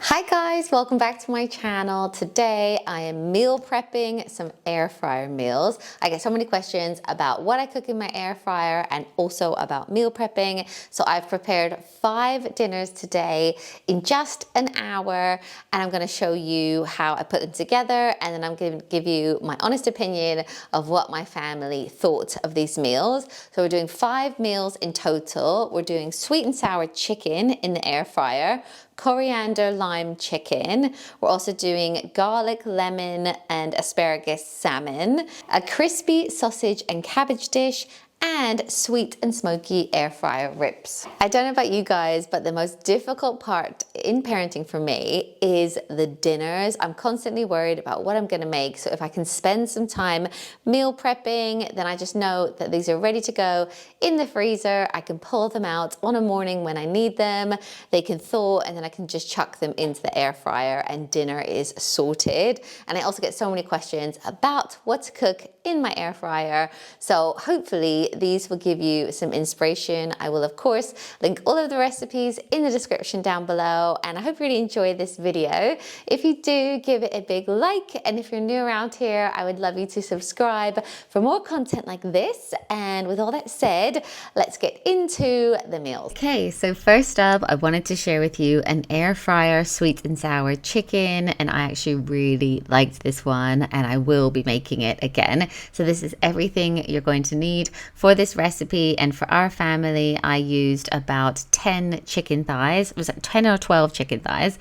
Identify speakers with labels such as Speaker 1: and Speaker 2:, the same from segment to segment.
Speaker 1: Hi guys, welcome back to my channel. Today I am meal prepping some air fryer meals. I get so many questions about what I cook in my air fryer and also about meal prepping. So I've prepared 5 dinners today in just an hour, and I'm going to show you how I put them together, and then I'm going to give you my honest opinion of what my family thought of these meals. So we're doing 5 meals in total. We're doing sweet and sour chicken in the air fryer, coriander lime chicken. We're also doing garlic, lemon, and asparagus salmon, a crispy sausage and cabbage dish, and sweet and smoky air fryer ribs. I don't know about you guys, but the most difficult part in parenting for me is the dinners. I'm constantly worried about what I'm gonna make. So if I can spend some time meal prepping, then I just know that these are ready to go in the freezer. I can pull them out on a morning when I need them. They can thaw, and then I can just chuck them into the air fryer and dinner is sorted. And I also get so many questions about what to cook in my air fryer. So hopefully these will give you some inspiration. I will of course link all of the recipes in the description down below, and I hope you really enjoy this video. If you do, give it a big like, and if you're new around here, I would love you to subscribe for more content like this. And with all that said, let's get into the meals. Okay, so first up, I wanted to share with you an air fryer sweet and sour chicken, and I actually really liked this one, and I will be making it again. So this is everything you're going to need for this recipe, and for our family I used about 10 chicken thighs. It was like 10 or 12 chicken thighs.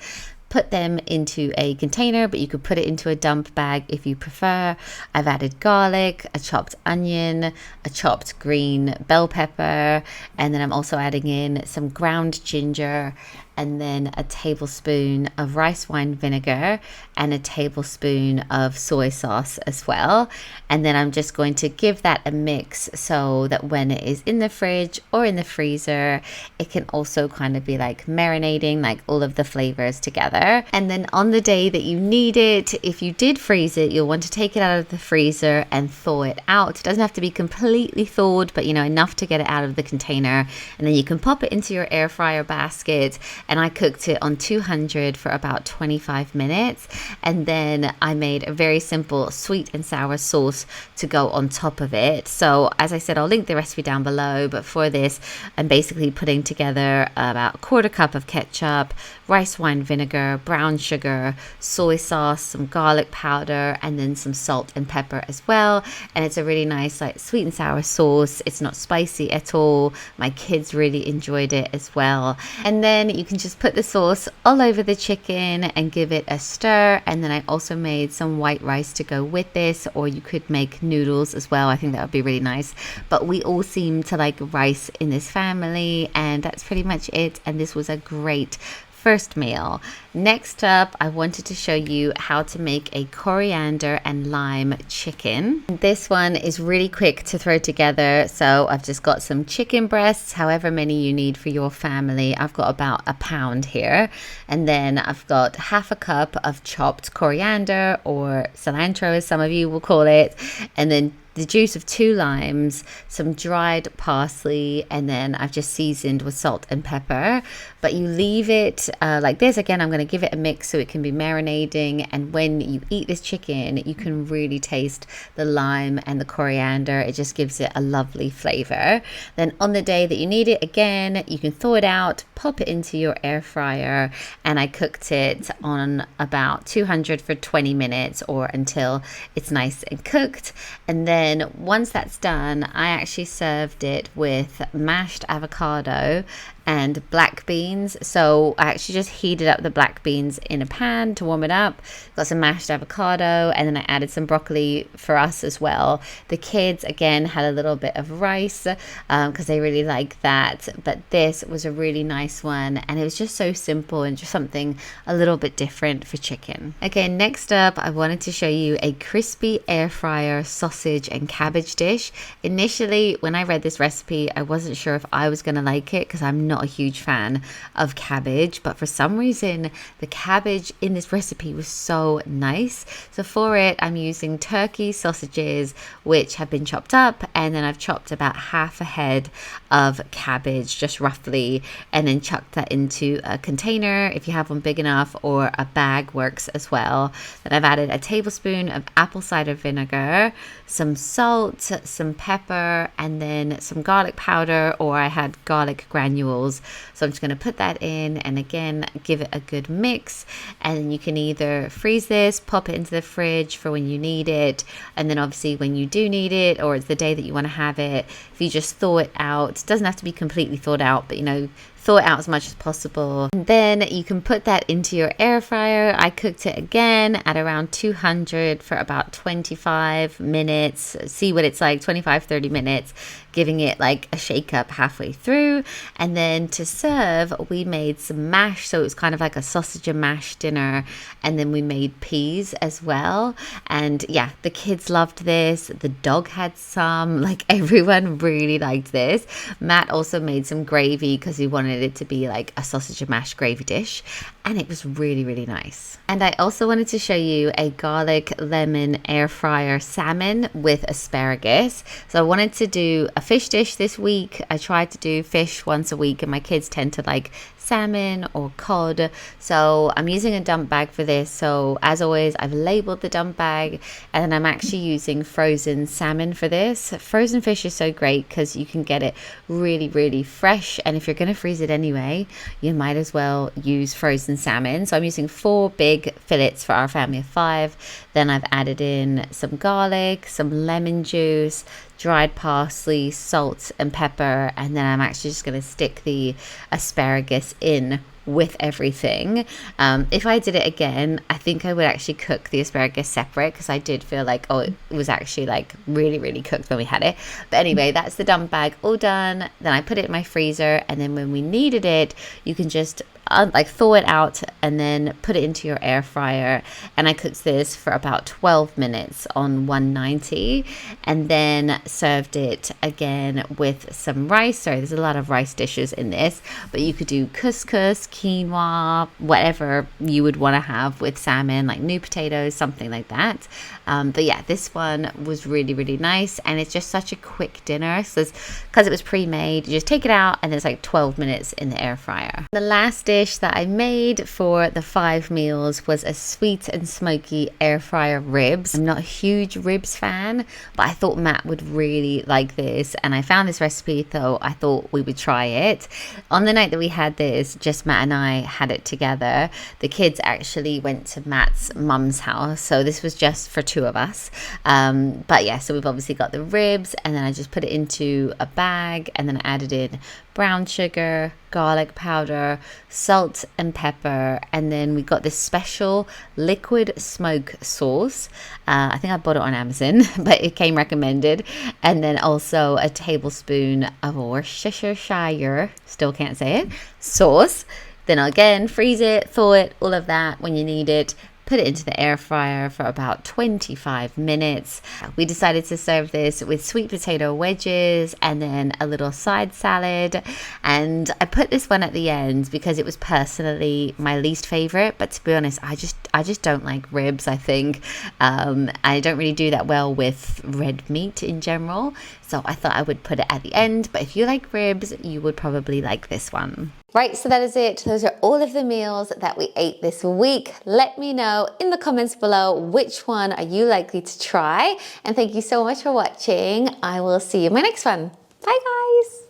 Speaker 1: Put them into a container, but you could put it into a dump bag if you prefer. I've added garlic, a chopped onion, a chopped green bell pepper, and then I'm also adding in some ground ginger, and then a tablespoon of rice wine vinegar and a tablespoon of soy sauce as well. And then I'm just going to give that a mix so that when it is in the fridge or in the freezer, it can also kind of be like marinating, like all of the flavors together. And then on the day that you need it, if you did freeze it, you'll want to take it out of the freezer and thaw it out. It doesn't have to be completely thawed, but enough to get it out of the container. And then you can pop it into your air fryer basket. And I cooked it on 200 for about 25 minutes. And then I made a very simple sweet and sour sauce to go on top of it. So as I said, I'll link the recipe down below, but for this, I'm basically putting together about 1/4 cup of ketchup, rice wine vinegar, brown sugar, soy sauce, some garlic powder, and then some salt and pepper as well. And it's a really nice like sweet and sour sauce. It's not spicy at all. My kids really enjoyed it as well. And then you can just put the sauce all over the chicken and give it a stir. And then I also made some white rice to go with this, or you could make noodles as well. I think that would be really nice, but we all seem to like rice in this family, and that's pretty much it. And this was a great first meal. Next up, I wanted to show you how to make a coriander and lime chicken. This one is really quick to throw together. So I've just got some chicken breasts, however many you need for your family. I've got about 1 pound here. And then I've got 1/2 cup of chopped coriander, or cilantro as some of you will call it. And then the juice of 2 limes, some dried parsley, and then I've just seasoned with salt and pepper. But you leave it like this. Again, I'm going to give it a mix so it can be marinating, and when you eat this chicken, you can really taste the lime and the coriander. It just gives it a lovely flavor. Then on the day that you need it, again, you can thaw it out, pop it into your air fryer, and I cooked it on about 200 for 20 minutes, or until it's nice and cooked. And then once that's done, I actually served it with mashed avocado and black beans. So I actually just heated up the black beans in a pan to warm it up, got some mashed avocado, and then I added some broccoli for us as well. The kids again had a little bit of rice because they really like that, but this was a really nice one, and it was just so simple and just something a little bit different for chicken. Okay, next up, I wanted to show you a crispy air fryer sausage and cabbage dish. Initially when I read this recipe, I wasn't sure if I was going to like it because I'm not a huge fan of cabbage, but for some reason the cabbage in this recipe was so nice. So for it, I'm using turkey sausages, which have been chopped up, and then I've chopped about half a head of cabbage, just roughly, and then chucked that into a container if you have one big enough, or a bag works as well. Then I've added a tablespoon of apple cider vinegar, some salt, some pepper, and then some garlic powder, or I had garlic granules. So I'm just going to put that in and again give it a good mix, and then you can either freeze this, pop it into the fridge for when you need it, and then obviously when you do need it, or it's the day that you want to have it, if you just thaw it out, it doesn't have to be completely thawed out, but you know, thaw it out as much as possible. And then you can put that into your air fryer. I cooked it again at around 200 for about 25 minutes. See what it's like, 25-30 minutes, giving it like a shake up halfway through. And then to serve, we made some mash, so it was kind of like a sausage and mash dinner, and then we made peas as well. And yeah, the kids loved this, the dog had some, like everyone really liked this. Matt also made some gravy because he wanted it to be like a sausage and mash gravy dish, and it was really, really nice. And I also wanted to show you a garlic lemon air fryer salmon with asparagus. So I wanted to do a fish dish this week. I tried to do fish once a week, and my kids tend to like salmon or cod, so I'm using a dump bag for this. So as always, I've labeled the dump bag, and then I'm actually using frozen salmon for this. Frozen fish is so great because you can get it really, really fresh, and if you're going to freeze it anyway, you might as well use frozen salmon. So I'm using 4 big fillets for our family of 5. Then I've added in some garlic, some lemon juice, dried parsley, salt and pepper, and then I'm actually just going to stick the asparagus in with everything. If I did it again, I think I would actually cook the asparagus separate, because I did feel like, oh, it was actually like really, really cooked when we had it. But anyway, that's the dump bag all done. Then I put it in my freezer, and then when we needed it, you can just like thaw it out and then put it into your air fryer. And I cooked this for about 12 minutes on 190, and then served it again with some rice. Sorry, there's a lot of rice dishes in this, but you could do couscous, quinoa, whatever you would want to have with salmon, like new potatoes, something like that. But yeah, this one was really, really nice, and it's just such a quick dinner. So because it was pre-made, you just take it out and it's like 12 minutes in the air fryer. The last dish that I made for the 5 meals was a sweet and smoky air fryer ribs. I'm not a huge ribs fan, but I thought Matt would really like this, and I found this recipe, so I thought we would try it. On the night that we had this, just Matt and I had it together. The kids actually went to Matt's mum's house, so this was just for 2 of us. But yeah, so we've obviously got the ribs, and then I just put it into a bag, and then added in brown sugar, garlic powder, salt and pepper, and then we got this special liquid smoke sauce. I think I bought it on Amazon, but it came recommended. And then also a tablespoon of Worcestershire, still can't say it, sauce. Then again, freeze it, thaw it, all of that when you need it. Put it into the air fryer for about 25 minutes. We decided to serve this with sweet potato wedges and then a little side salad. And I put this one at the end because it was personally my least favorite. But to be honest, I just don't like ribs, I think. I don't really do that well with red meat in general. So I thought I would put it at the end. But if you like ribs, you would probably like this one. Right, so that is it. Those are all of the meals that we ate this week. Let me know in the comments below which one are you likely to try. And thank you so much for watching. I will see you in my next one. Bye guys.